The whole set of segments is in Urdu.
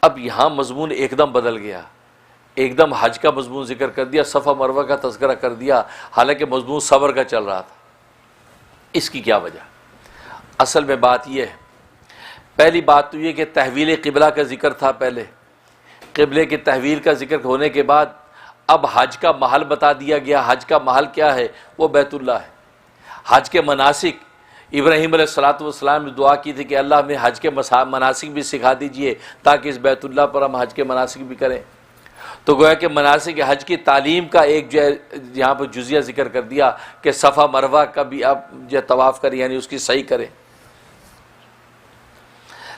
اب یہاں مضمون ایک دم بدل گیا، ایک دم حج کا مضمون ذکر کر دیا، صفا مروہ کا تذکرہ کر دیا، حالانکہ مضمون صبر کا چل رہا تھا۔ اس کی کیا وجہ؟ اصل میں بات یہ ہے، پہلی بات تو یہ کہ تحویل قبلہ کا ذکر تھا، پہلے قبلے کی تحویل کا ذکر ہونے کے بعد اب حج کا محل بتا دیا گیا۔ حج کا محل کیا ہے؟ وہ بیت اللہ ہے۔ حج کے مناسک، ابراہیم علیہ السلام نے دعا کی تھی کہ اللہ ہمیں حج کے مناسک بھی سکھا دیجئے تاکہ اس بیت اللہ پر ہم حج کے مناسک بھی کریں۔ تو گویا کہ مناسک حج کی تعلیم کا ایک جو ہے یہاں پر جزیہ ذکر کر دیا کہ صفا مروہ کا بھی آپ جو طواف کریں، یعنی اس کی صحیح کریں۔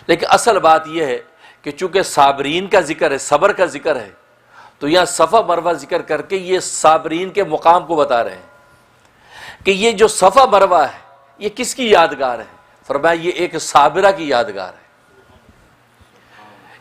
لیکن اصل بات یہ ہے کہ چونکہ صابرین کا ذکر ہے، صبر کا ذکر ہے، تو یہاں صفا مروہ ذکر کر کے یہ صابرین کے مقام کو بتا رہے ہیں کہ یہ جو صفا مروہ ہے یہ کس کی یادگار ہے؟ فرمایا یہ ایک صابرہ کی یادگار ہے۔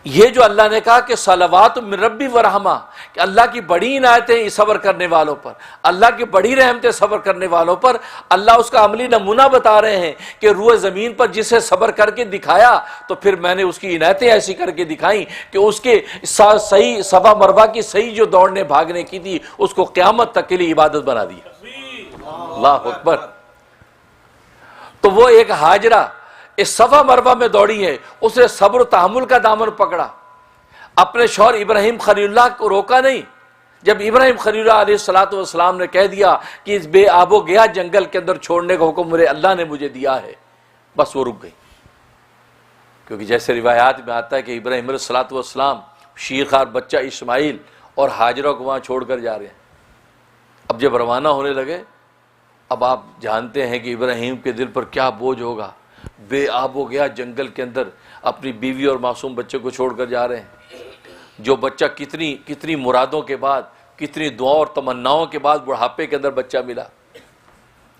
یہ جو اللہ نے کہا کہ صلوات من ربی ورحمہ، کہ اللہ کی بڑی عنایتیں صبر کرنے والوں پر، اللہ کی بڑی رحمتیں صبر کرنے والوں پر، اللہ اس کا عملی نمونہ بتا رہے ہیں کہ روح زمین پر جسے صبر کر کے دکھایا تو پھر میں نے اس کی عنایتیں ایسی کر کے دکھائیں کہ اس کے صحیح صفا مروہ کی صحیح جو دوڑنے بھاگنے کی تھی اس کو قیامت تک کے لیے عبادت بنا دیا۔ اللہ اکبر۔ تو وہ ایک ہاجرہ اس صفا مروہ میں دوڑی ہے، اس نے صبر و تحمل کا دامن پکڑا، اپنے شوہر ابراہیم خلیل اللہ کو روکا نہیں۔ جب ابراہیم خلیل اللہ علیہ السلام نے کہہ دیا کہ اس بے آب و گیا جنگل کے اندر چھوڑنے کا حکم میرے اللہ نے مجھے دیا ہے، بس وہ رک گئی۔ کیونکہ جیسے روایات میں آتا ہے کہ ابراہیم علیہ السلام شیرخوار بچہ اسماعیل اور ہاجرہ کو وہاں چھوڑ کر جا رہے ہیں۔ اب جب روانہ ہونے لگے، اب آپ جانتے ہیں کہ ابراہیم کے دل پر کیا بوجھ ہوگا، بے آب ہو گیا جنگل کے اندر اپنی بیوی اور معصوم بچے کو چھوڑ کر جا رہے ہیں، جو بچہ کتنی مرادوں کے بعد، کتنی دعاؤں اور تمناؤں کے بعد بڑھاپے کے اندر بچہ ملا،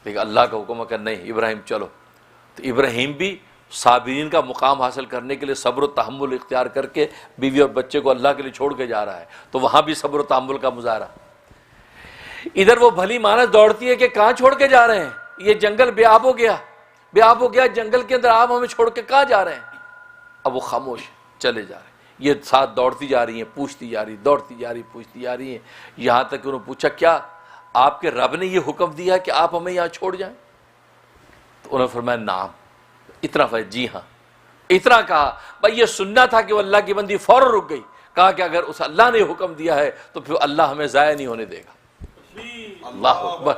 لیکن اللہ کا حکم ہے کہ نہیں ابراہیم چلو۔ تو ابراہیم بھی صابرین کا مقام حاصل کرنے کے لیے صبر و تحمل اختیار کر کے بیوی اور بچے کو اللہ کے لیے چھوڑ کے جا رہا ہے، تو وہاں بھی صبر و تحمل کا مظاہرہ۔ ادھر وہ بھلی مانس دوڑتی ہے کہ کہاں چھوڑ کے جا رہے ہیں، یہ جنگل بے آب ہو گیا، بے آب ہو گیا جنگل کے اندر، آپ ہمیں چھوڑ کے کہاں جا رہے ہیں؟ اب وہ خاموش چلے جا رہے ہیں، یہ ساتھ دوڑتی جا رہی ہیں، پوچھتی جا رہی، دوڑتی جا رہی، پوچھتی جا رہی ہیں، یہاں تک کہ انہوں نے پوچھا کیا آپ کے رب نے یہ حکم دیا کہ آپ ہمیں یہاں چھوڑ جائیں؟ تو انہوں نے فرمایا نعم، اتنا فرمایا جی ہاں، اتنا کہا بھائی یہ سننا تھا کہ وہ اللہ کی بندی فوراً رک گئی، کہا کہ اگر اس اللہ نے حکم دیا ہے تو پھر اللہ ہمیں ضائع نہیں ہونے دے گا۔ اللہ اکبر۔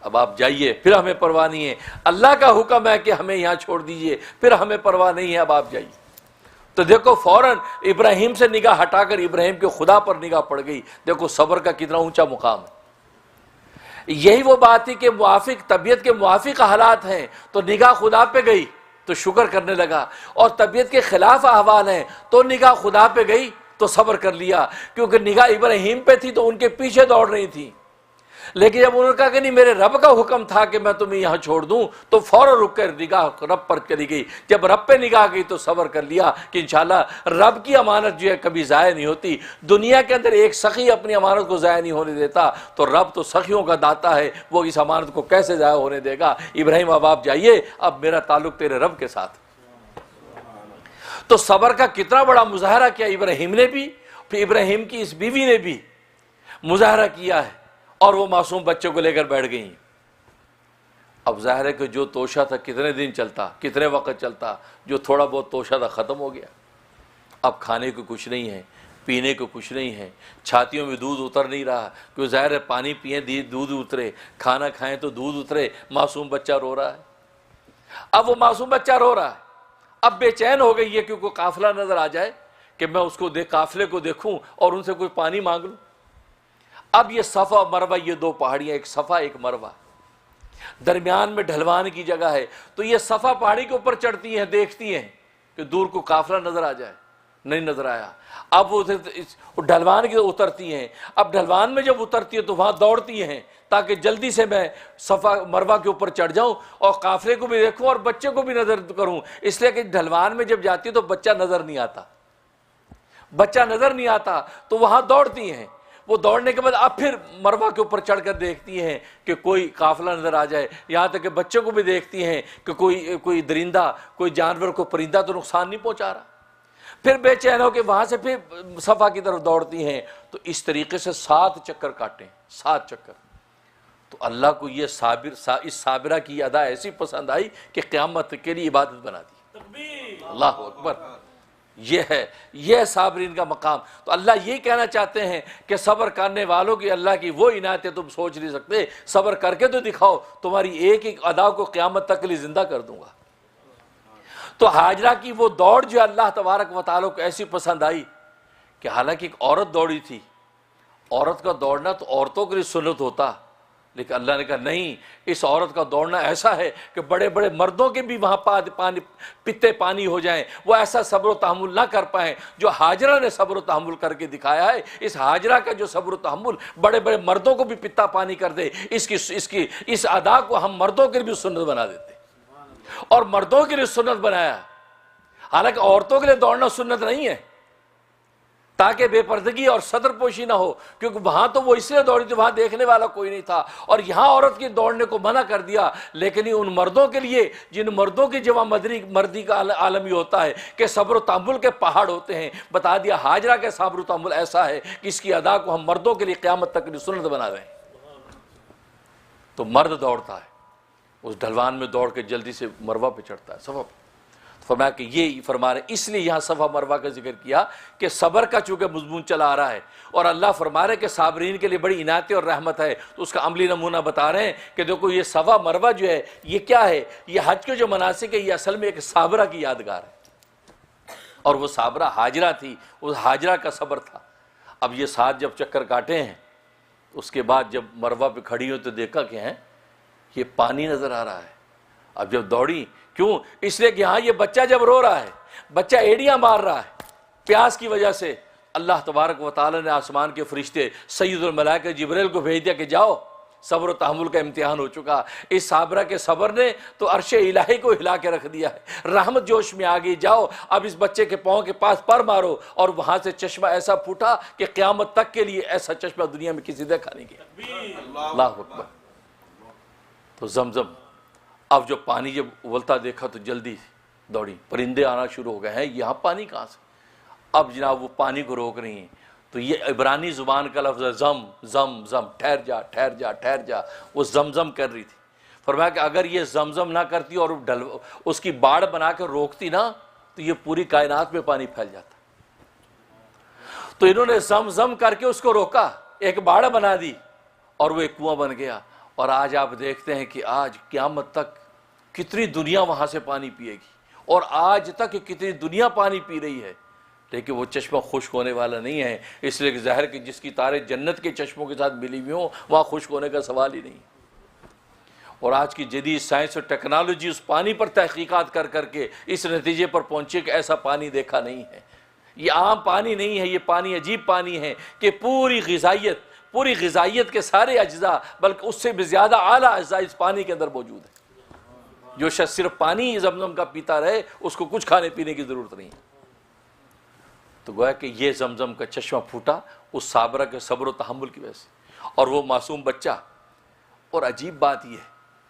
اب آپ جائیے، پھر ہمیں پرواہ نہیں ہے، اللہ کا حکم ہے کہ ہمیں یہاں چھوڑ دیجئے، پھر ہمیں پرواہ نہیں ہے، اب آپ جائیے۔ تو دیکھو فوراً ابراہیم سے نگاہ ہٹا کر ابراہیم کے خدا پر نگاہ پڑ گئی۔ دیکھو صبر کا کتنا اونچا مقام ہے۔ یہی وہ بات تھی کہ موافق طبیعت کے موافق حالات ہیں تو نگاہ خدا پہ گئی تو شکر کرنے لگا، اور طبیعت کے خلاف احوال ہیں تو نگاہ خدا پہ گئی تو صبر کر لیا، کیونکہ نگاہ ابراہیم پہ تھی تو ان کے پیچھے دوڑ رہی تھی۔ لیکن جب انہوں نے کہا کہ نہیں میرے رب کا حکم تھا کہ میں تمہیں یہاں چھوڑ دوں، تو فوراً رک کر نگاہ رب پر چلی گئی۔ جب رب پہ نگاہ گئی تو صبر کر لیا کہ انشاءاللہ رب کی امانت جو ہے کبھی ضائع نہیں ہوتی۔ دنیا کے اندر ایک سخی اپنی امانت کو ضائع نہیں ہونے دیتا، تو رب تو سخیوں کا داتا ہے، وہ اس امانت کو کیسے ضائع ہونے دے گا؟ ابراہیم اب آپ جائیے، اب میرا تعلق تیرے رب کے ساتھ۔ تو صبر کا کتنا بڑا مظاہرہ کیا ابراہیم نے بھی، پھر ابراہیم کی اس بیوی نے بھی مظاہرہ کیا ہے، اور وہ معصوم بچوں کو لے کر بیٹھ گئی ہیں۔ اب ظاہر ہے کہ جو توشہ تھا کتنے دن چلتا، کتنے وقت چلتا، جو تھوڑا بہت توشہ تھا ختم ہو گیا۔ اب کھانے کو کچھ نہیں ہے، پینے کو کچھ نہیں ہے، چھاتیوں میں دودھ اتر نہیں رہا، کیونکہ ظاہر ہے پانی پئیں دودھ اترے، کھانا کھائیں تو دودھ اترے، معصوم بچہ رو رہا ہے۔ اب وہ معصوم بچہ رو رہا ہے، اب بے چین ہو گئی ہے کیونکہ قافلہ نظر آ جائے کہ میں اس کو قافلے کو دیکھوں اور ان سے کوئی پانی مانگ لوں۔ اب یہ صفا مروہ، یہ دو پہاڑیاں، ایک صفا ایک مروہ، درمیان میں ڈھلوان کی جگہ ہے، تو یہ صفا پہاڑی کے اوپر چڑھتی ہیں، دیکھتی ہیں کہ دور کو قافلہ نظر آ جائے، نہیں نظر آیا۔ اب وہ ڈھلوان کی اترتی ہیں، اب ڈھلوان میں جب اترتی ہے تو وہاں دوڑتی ہیں تاکہ جلدی سے میں صفا مروہ کے اوپر چڑھ جاؤں اور قافلے کو بھی دیکھوں اور بچے کو بھی نظر کروں، اس لیے کہ ڈھلوان میں جب جاتی ہے تو بچہ نظر نہیں آتا، بچہ نظر نہیں آتا، تو وہاں دوڑتی ہیں۔ وہ دوڑنے کے بعد اب پھر مروہ کے اوپر چڑھ کر دیکھتی ہیں کہ کوئی قافلہ نظر آ جائے، یہاں تک کہ بچوں کو بھی دیکھتی ہیں کہ کوئی درندہ، کوئی جانور، کوئی پرندہ تو نقصان نہیں پہنچا رہا۔ پھر بے چین ہو کے وہاں سے پھر صفا کی طرف دوڑتی ہیں. تو اس طریقے سے 7 چکر کاٹیں، 7 چکر. تو اللہ کو یہ اس صابرہ کی ادا ایسی پسند آئی کہ قیامت کے لیے عبادت بنا دی. اللہ اکبر. یہ صابرین کا مقام. تو اللہ یہ کہنا چاہتے ہیں کہ صبر کرنے والوں کی اللہ کی وہ عنایتیں تم سوچ نہیں سکتے. صبر کر کے تو دکھاؤ، تمہاری ایک ایک ادا کو قیامت تک کے لیے زندہ کر دوں گا. تو ہاجرہ کی وہ دوڑ جو اللہ تبارک و تعالیٰ کو ایسی پسند آئی کہ حالانکہ ایک عورت دوڑی تھی، عورت کا دوڑنا تو عورتوں کے لیے سنت ہوتا، لیکن اللہ نے کہا نہیں، اس عورت کا دوڑنا ایسا ہے کہ بڑے بڑے مردوں کے بھی وہاں پتے پانی ہو جائیں، وہ ایسا صبر و تحمل نہ کر پائیں جو ہاجرہ نے صبر و تحمل کر کے دکھایا ہے. اس ہاجرہ کا جو صبر و تحمل بڑے بڑے مردوں کو بھی پتا پانی کر دے، اس ادا کو ہم مردوں کے لیے بھی سنت بنا دیتے، اور مردوں کے لیے سنت بنایا. حالانکہ عورتوں کے لیے دوڑنا سنت نہیں ہے تاکہ بے پردگی اور صدر پوشی نہ ہو، کیونکہ وہاں تو وہ اس لیے دوڑی تھی وہاں دیکھنے والا کوئی نہیں تھا، اور یہاں عورت کی دوڑنے کو منع کر دیا. لیکن ان مردوں کے لیے جن مردوں کی جوان مردی کا عالم یہ ہوتا ہے کہ صبر و تحمل کے پہاڑ ہوتے ہیں، بتا دیا ہاجرہ کے صبر و تحمل ایسا ہے کہ اس کی ادا کو ہم مردوں کے لیے قیامت تک کی سنت بنا رہے ہیں. تو مرد دوڑتا ہے، اس ڈھلوان میں دوڑ کے جلدی سے مروہ پہ چڑھتا ہے، صفا پہ. فرمایا کہ یہ فرما رہے، اس لیے یہاں صفا مروہ کا ذکر کیا کہ صبر کا چونکہ مضمون چلا آ رہا ہے، اور اللہ فرما رہے کہ صابرین کے لیے بڑی عنایت اور رحمت ہے. تو اس کا عملی نمونہ بتا رہے ہیں کہ دیکھو یہ صفا مروہ جو ہے یہ کیا ہے، یہ حج کے جو مناسک ہے یہ اصل میں ایک صابرہ کی یادگار ہے، اور وہ صابرہ ہاجرہ تھی، اس ہاجرہ کا صبر تھا. اب یہ 7 جب چکر کاٹے ہیں، اس کے بعد جب مروہ پہ کھڑی ہوئی تو دیکھا کہ ہیں یہ پانی نظر آ رہا ہے. اب جب دوڑی، کیوں؟ اس لیے کہ ہاں یہ بچہ جب رو رہا ہے، بچہ ایڑیاں مار رہا ہے پیاس کی وجہ سے، اللہ تبارک و تعالی نے آسمان کے فرشتے سید الملائکہ جبریل کو بھیج دیا کہ جاؤ، صبر و تحمل کا امتحان ہو چکا. اس صابرہ کے صبر نے تو عرش الہی کو ہلا کے رکھ دیا ہے، رحمت جوش میں آ گئی. جاؤ اب اس بچے کے پاؤں کے پاس پر مارو، اور وہاں سے چشمہ ایسا پھوٹا کہ قیامت تک کے لیے ایسا چشمہ دنیا میں کسی دیکھا نہیں گیا. اللہ اکبر. تو زمزم، اب جو پانی جب ابلتا دیکھا تو جلدی دوڑی، پرندے آنا شروع ہو گئے ہیں، یہاں پانی کہاں سے؟ اب جناب وہ پانی کو روک رہی ہیں. تو یہ عبرانی زبان کا لفظ ہے زم زم زم، ٹھہر جا ٹھہر جا ٹھہر جا. وہ زمزم کر رہی تھی. فرمایا کہ اگر یہ زمزم نہ کرتی اور اس کی باڑ بنا کے روکتی نا تو یہ پوری کائنات میں پانی پھیل جاتا. تو انہوں نے زمزم کر کے اس کو روکا، ایک باڑ بنا دی، اور وہ ایک کنواں بن گیا. اور آج آپ دیکھتے ہیں کہ آج قیامت تک کتنی دنیا وہاں سے پانی پیے گی، اور آج تک کتنی دنیا پانی پی رہی ہے، لیکن وہ چشمہ خشک ہونے والا نہیں ہے. اس لیے کہ ظاہر کہ جس کی تاریں جنت کے چشموں کے ساتھ ملی ہوئی ہوں وہاں خشک ہونے کا سوال ہی نہیں. اور آج کی جدید سائنس اور ٹیکنالوجی اس پانی پر تحقیقات کر کر کے اس نتیجے پر پہنچے کہ ایسا پانی دیکھا نہیں ہے. یہ عام پانی نہیں ہے، یہ پانی عجیب پانی ہے کہ پوری غذائیت کے سارے اجزاء، بلکہ اس سے بھی زیادہ اعلیٰ اجزاء اس پانی کے اندر موجود ہیں. جو شخص صرف پانی زمزم کا پیتا رہے اس کو کچھ کھانے پینے کی ضرورت نہیں. تو گویا کہ یہ زمزم کا چشمہ پھوٹا اس صابرہ کے صبر و تحمل کی وجہ سے، اور وہ معصوم بچہ. اور عجیب بات یہ ہے